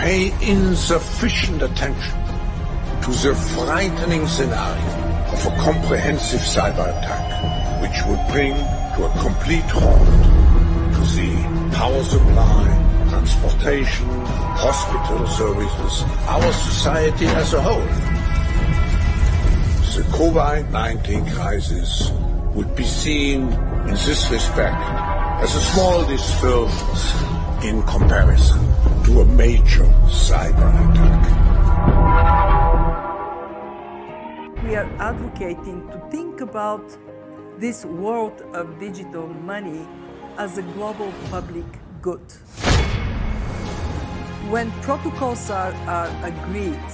pay insufficient attention to the frightening scenario of a comprehensive cyber attack, which would bring to a complete halt to the power supply, transportation, hospital services, our society as a whole. The COVID-19 crisis would be seen in this respect as a small disturbance in comparison to a major cyber attack. We are advocating to think about this world of digital money as a global public good. When protocols are agreed,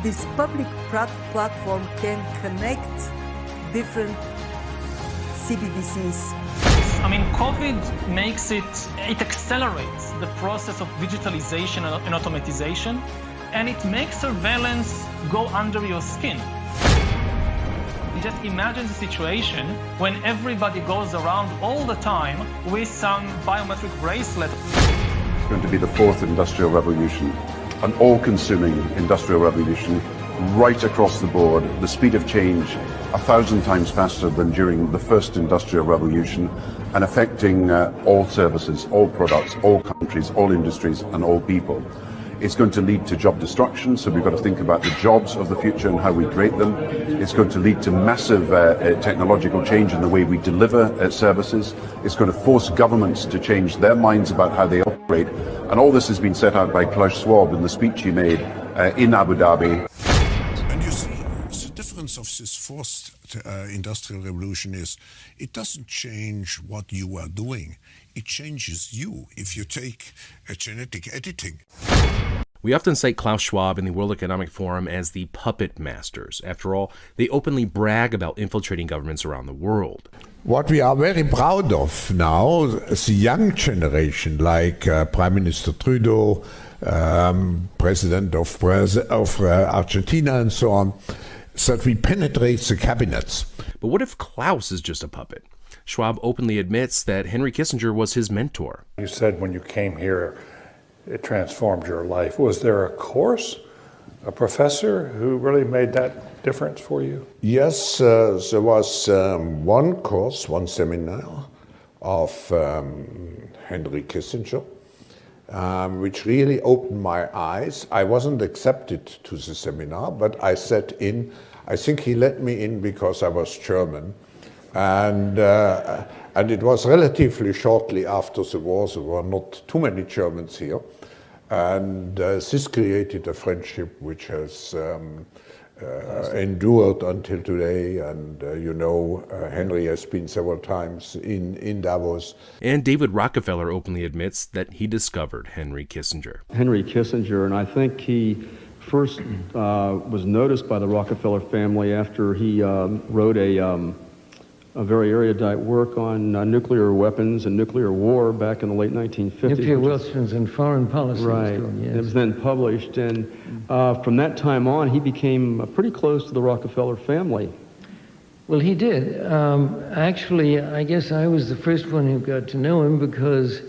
this public platform can connect different CBDCs. I mean, COVID makes it accelerates the process of digitalization and automatization, and it makes surveillance go under your skin. Just imagine the situation when everybody goes around all the time with some biometric bracelet. It's going to be the fourth industrial revolution, an all-consuming industrial revolution right across the board. The speed of change 1,000 times faster than during the first industrial revolution, and affecting all services, all products, all countries, all industries, and all people. It's going to lead to job destruction, so we've got to think about the jobs of the future and how we create them. It's going to lead to massive technological change in the way we deliver services. It's going to force governments to change their minds about how they operate. And all this has been set out by Klaus Schwab in the speech he made in Abu Dhabi. And you see, the difference of this fourth industrial revolution is it doesn't change what you are doing. It changes you if you take a genetic editing. We often cite Klaus Schwab and the World Economic Forum as the puppet masters. After all, they openly brag about infiltrating governments around the world. What we are very proud of now, the young generation, like Prime Minister Trudeau, President of Argentina and so on, that we penetrate the cabinets. But what if Klaus is just a puppet? Schwab openly admits that Henry Kissinger was his mentor. You said when you came here, it transformed your life. Was there a course, a professor who really made that difference for you? Yes, there was one course, one seminar of Henry Kissinger, which really opened my eyes. I wasn't accepted to the seminar, but I sat in. I think he let me in because I was German. And it was relatively shortly after the war. There were not too many Germans here. And this created a friendship which has endured until today. And Henry has been several times in Davos. And David Rockefeller openly admits that he discovered Henry Kissinger. Henry Kissinger, and I think he first was noticed by the Rockefeller family after he wrote a very erudite work on nuclear weapons and nuclear war back in the late 1950s. Nuclear weapons and foreign policy. Right. Yes. It was then published, and from that time on, he became pretty close to the Rockefeller family. Well, he did. Actually, I guess I was the first one who got to know him because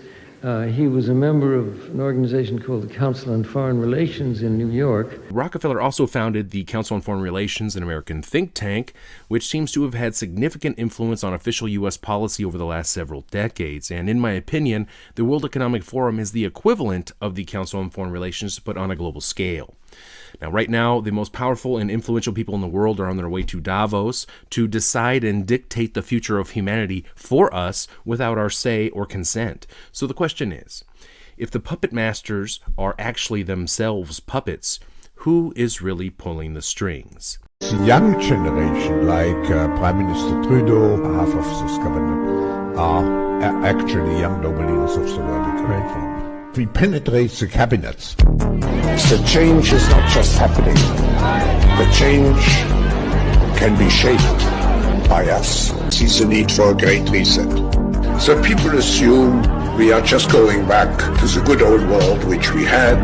he was a member of an organization called the Council on Foreign Relations in New York. Rockefeller also founded the Council on Foreign Relations, an American think tank, which seems to have had significant influence on official U.S. policy over the last several decades. And in my opinion, the World Economic Forum is the equivalent of the Council on Foreign Relations, but on a global scale. Now, right now, the most powerful and influential people in the world are on their way to Davos to decide and dictate the future of humanity for us without our say or consent. So the question is, if the puppet masters are actually themselves puppets, who is really pulling the strings? The young generation, like Prime Minister Trudeau, half of this cabinet, are actually young noble leaders of the World Economic Forum. We penetrate the cabinets. The change is not just happening. The change can be shaped by us. Sees the need for a great reset. So people assume we are just going back to the good old world which we had,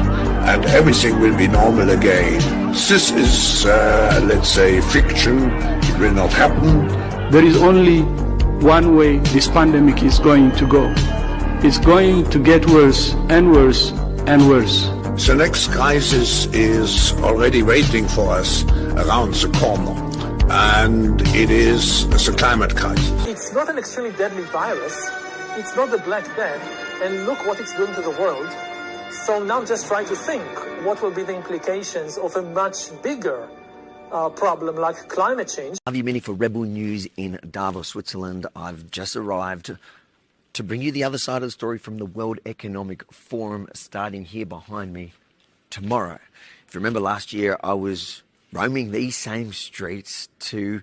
and everything will be normal again. This is, let's say, fiction. It will not happen. There is only one way this pandemic is going to go. It's going to get worse and worse and worse. The next crisis is already waiting for us around the corner, and it is the climate crisis. It's not an extremely deadly virus. It's not the Black Death, and look what it's doing to the world. So now just try to think what will be the implications of a much bigger problem like climate change. Have you been for Rebel News in Davos, Switzerland? I've just arrived to bring you the other side of the story from the World Economic Forum, starting here behind me tomorrow. If you remember last year, I was roaming these same streets to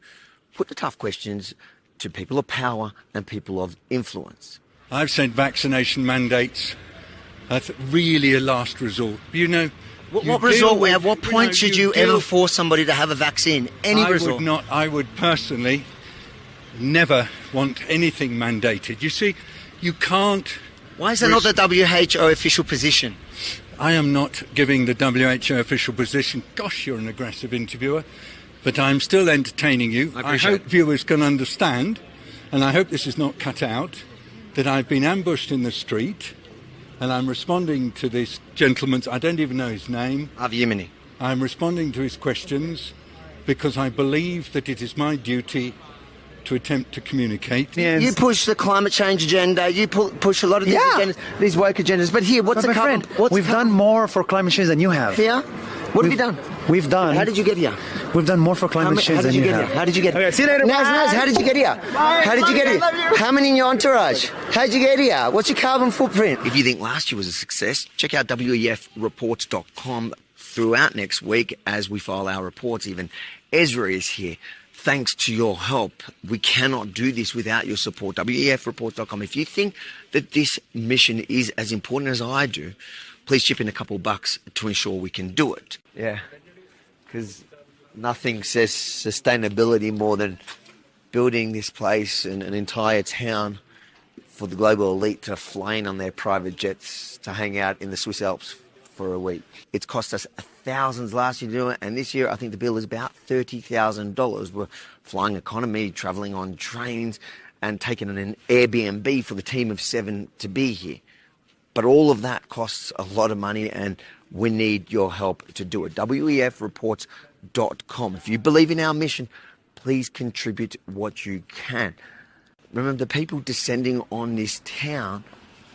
put the tough questions to people of power and people of influence. I've said vaccination mandates are really a last resort. You know, what resort? At what point should you ever force somebody to have a vaccine? Any resort? I would personally never want anything mandated. You see, you can't. Why is that not the WHO official position? I am not giving the WHO official position. Gosh, you're an aggressive interviewer. But I'm still entertaining you. I hope viewers can understand, and I hope this is not cut out, that I've been ambushed in the street, and I'm responding to this gentleman's, I don't even know his name. Yemeni. I'm responding to his questions because I believe that it is my duty to attempt to communicate. Yes. You push the climate change agenda, you push a lot of these agendas, these woke agendas, but here, what's the cover? We've done more for climate change than you have. Here? What have you done? We've done. How did you get here? We've done more for climate change than you have. How did you get here? Okay, see you later. Naz, how did you get here? How did you get here? How many in your entourage? How did you get here? What's your carbon footprint? If you think last year was a success, check out wefreports.com throughout next week as we file our reports. Even Ezra is here. Thanks to your help, we cannot do this without your support. wefreports.com. If you think that this mission is as important as I do, please chip in a couple bucks to ensure we can do it. Yeah, because nothing says sustainability more than building this place and an entire town for the global elite to fly in on their private jets to hang out in the Swiss Alps for a week. It's cost us thousands last year to do it, and this year I think the bill is about $30,000. We're flying economy, travelling on trains, and taking an Airbnb for the team of 7 to be here. But all of that costs a lot of money, and we need your help to do it. wefreports.com. If you believe in our mission, please contribute what you can. Remember, the people descending on this town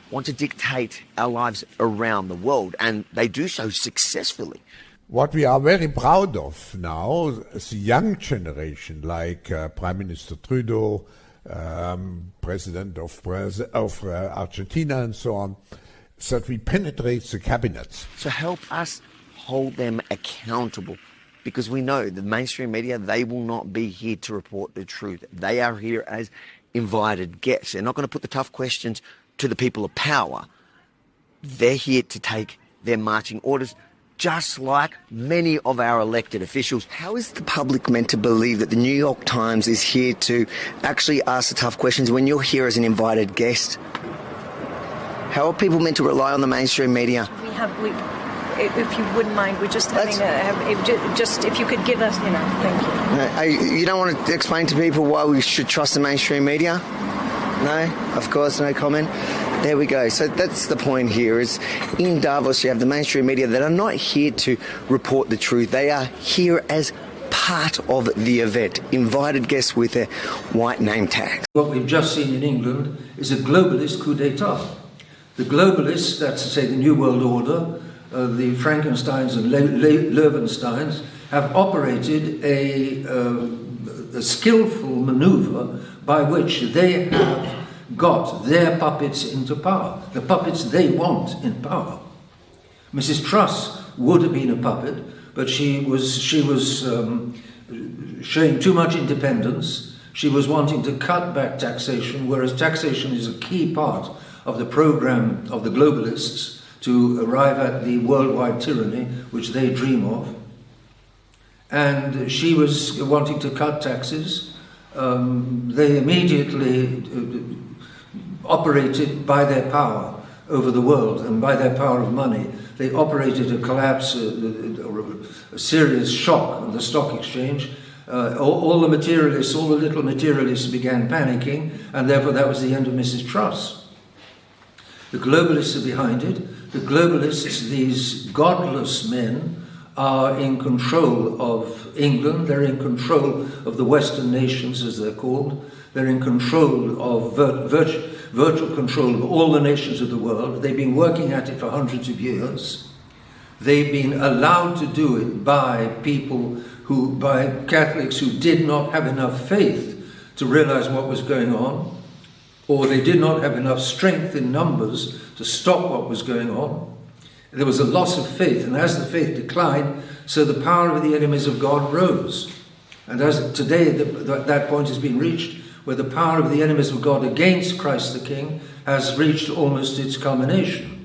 want to dictate our lives around the world, and they do so successfully. What we are very proud of now, the young generation, like Prime Minister Trudeau, President of Argentina, and so on, that we penetrate the cabinets. So help us hold them accountable, because we know the mainstream media, they will not be here to report the truth. They are here as invited guests. They're not going to put the tough questions to the people of power. They're here to take their marching orders, just like many of our elected officials. How is the public meant to believe that the New York Times is here to actually ask the tough questions when you're here as an invited guest? How are people meant to rely on the mainstream media? If you wouldn't mind, we're just having just if you could give us, thank you. You don't want to explain to people why we should trust the mainstream media? No? Of course, no comment. There we go. So that's the point here, is in Davos you have the mainstream media that are not here to report the truth. They are here as part of the event, invited guests with their white name tag. What we've just seen in England is a globalist coup d'etat. The globalists, that's to say the New World Order, the Frankensteins and Löwensteins, have operated a skillful maneuver by which they have got their puppets into power, the puppets they want in power. Mrs. Truss would have been a puppet, but she was showing too much independence. She was wanting to cut back taxation, whereas taxation is a key part of the program of the globalists to arrive at the worldwide tyranny which they dream of. And she was wanting to cut taxes. They immediately operated by their power over the world and by their power of money. They operated a collapse, a serious shock on the stock exchange. All the materialists, all the little materialists began panicking, and therefore that was the end of Mrs. Truss. The globalists are behind it. The globalists, these godless men, are in control of England, they're in control of the Western nations, as they're called, they're in control of virtual control of all the nations of the world. They've been working at it for hundreds of years. They've been allowed to do it by people by Catholics who did not have enough faith to realize what was going on, or they did not have enough strength in numbers to stop what was going on. There was a loss of faith, and as the faith declined, so the power of the enemies of God rose. And as today that point has been reached, where the power of the enemies of God against Christ the King has reached almost its culmination.